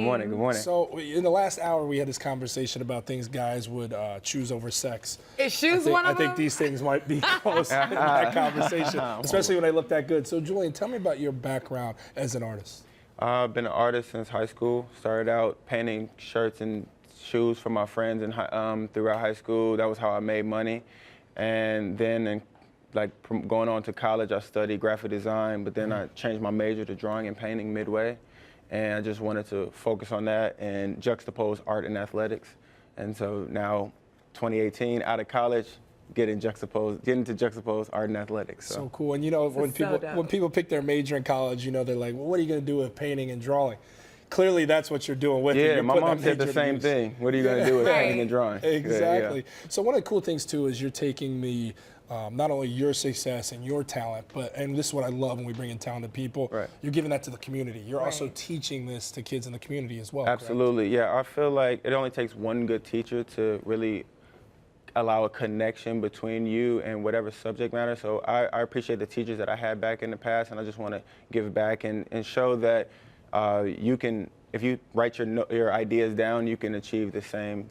Good morning, good morning. So in the last hour, we had this conversation about things guys would choose over sex. Is shoes one I of them? think these things might be close in that conversation, especially when they look that good. So Julian, tell me about your background as an artist. I've been an artist since high school. Started out painting shirts and shoes for my friends throughout high school. That was how I made money. And then, going on to college, I studied graphic design, but then I changed my major to drawing and painting midway. And I just wanted to focus on that and juxtapose art and athletics. And so now, 2018, out of college, getting to juxtapose art and athletics. So cool. And you know, when people pick their major in college, you know, they're like, well, what are you going to do with painting and drawing? Clearly, that's what you're doing with it. Yeah, You're my mom said the same thing. What are you going to do with painting and drawing? Exactly. Yeah. So one of the cool things, too, is you're taking the not only your success and your talent, and this is what I love when we bring in talented people, Right. you're giving that to the community. You're also teaching this to kids in the community as well. Absolutely, correct? yeah. I feel like it only takes one good teacher to really allow a connection between you and whatever subject matter. So I appreciate the teachers that I had back in the past, and I just want to give back and show that you can, if you write your ideas down, you can achieve the same,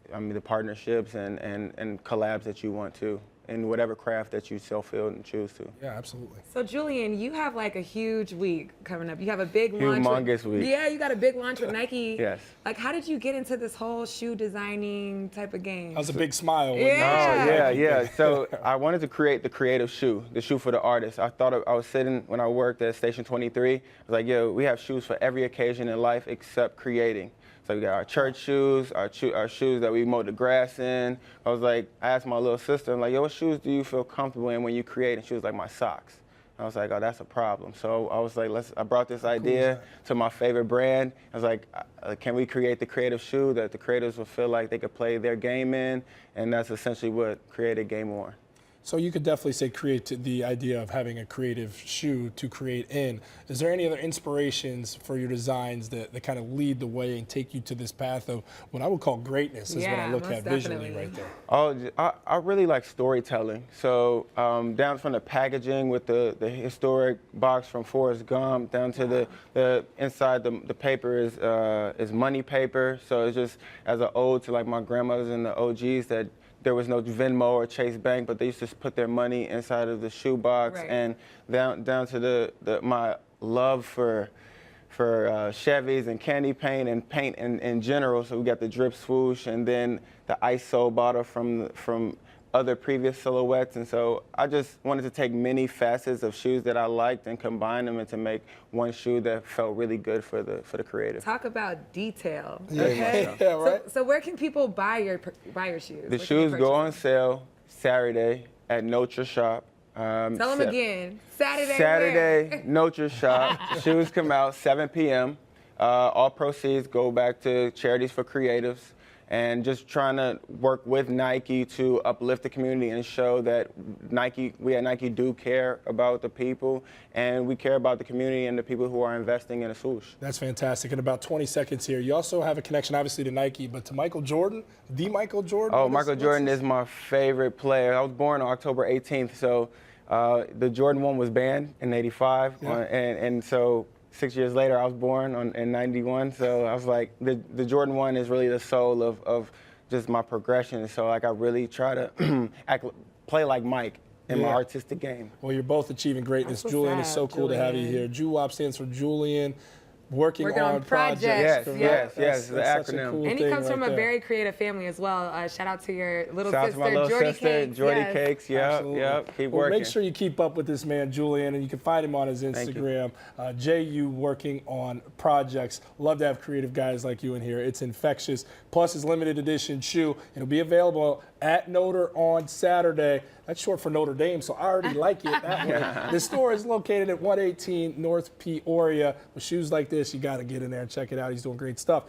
the partnerships and collabs that you want to in whatever craft that you self-feel and choose to. Yeah, absolutely. So Julian, you have like a huge week coming up. You have a big launch. Humongous week. Yeah, you got a big launch with Nike. Yes. Like, how did you get into this whole shoe designing type of game? That was a big smile. Yeah. Yeah. So I wanted to create the creative shoe, the shoe for the artist. I was sitting when I worked at Station 23. I was like, yo, we have shoes for every occasion in life except creating. So we got our church shoes, our shoes that we mow the grass in. I asked my little sister, I'm like, yo, what shoes do you feel comfortable in when you create? And she was like, my socks. I was like, oh, that's a problem. So I was like, I brought this idea to my favorite brand. I was like, can we create the creative shoe that the creators will feel like they could play their game in? And that's essentially what created Game On. So you could definitely say create the idea of having a creative shoe to create in. Is there any other inspirations for your designs that kind of lead the way and take you to this path of what I would call greatness is what I look at visually right there? Oh, I really like storytelling. So down from the packaging with the historic box from Forrest Gump down to the inside the paper is money paper. So it's just as an ode to like my grandmothers and the OGs that there was no Venmo or Chase Bank, but they used to put their money inside of the shoebox, and down to my love for Chevys and candy paint and paint in general. So we got the drip swoosh and then the ISO bottle from other previous silhouettes. And so I just wanted to take many facets of shoes that I liked and combine them into make one shoe that felt really good for the creative. Talk about detail. Yeah, Okay. yeah, right. So where can people buy your shoes? The shoes go on sale Saturday at Note Your Shop. Tell them again. Saturday, Note Your Shop. Shoes come out 7 p.m. All proceeds go back to Charities for Creatives. And just trying to work with Nike to uplift the community and show that we at Nike do care about the people, and we care about the community and the people who are investing in a swoosh. That's fantastic. In about 20 seconds here, you also have a connection, obviously, to Nike, but to Michael Jordan, the Michael Jordan. Oh, Michael Jordan is my favorite player. I was born on October 18th, so the Jordan 1 was banned in '85, and so 6 years later, I was born in '91, so I was like, the Jordan 1 is really the soul of just my progression. So I really try to play like Mike in my artistic game. Well, you're both achieving greatness. Julian, it's so cool to have you here. Juwop stands for Julian. Working on projects. Yes, that's the such acronym. a cool And he thing comes from right a there. very creative family as well. Shout out to your little Shout out sister, to my little Jordy sister, Cakes. Jordy Yes. Cakes. Yep. Keep Well, working. make sure you keep up with this man, Julian, and you can find him on his Instagram. JU working on projects. Love to have creative guys like you in here. It's infectious. Plus his limited edition shoe. It'll be available at Notre on Saturday. That's short for Notre Dame, so I already like it that way. The store is located at 118 North Peoria. With shoes like this, you got to get in there and check it out. He's doing great stuff.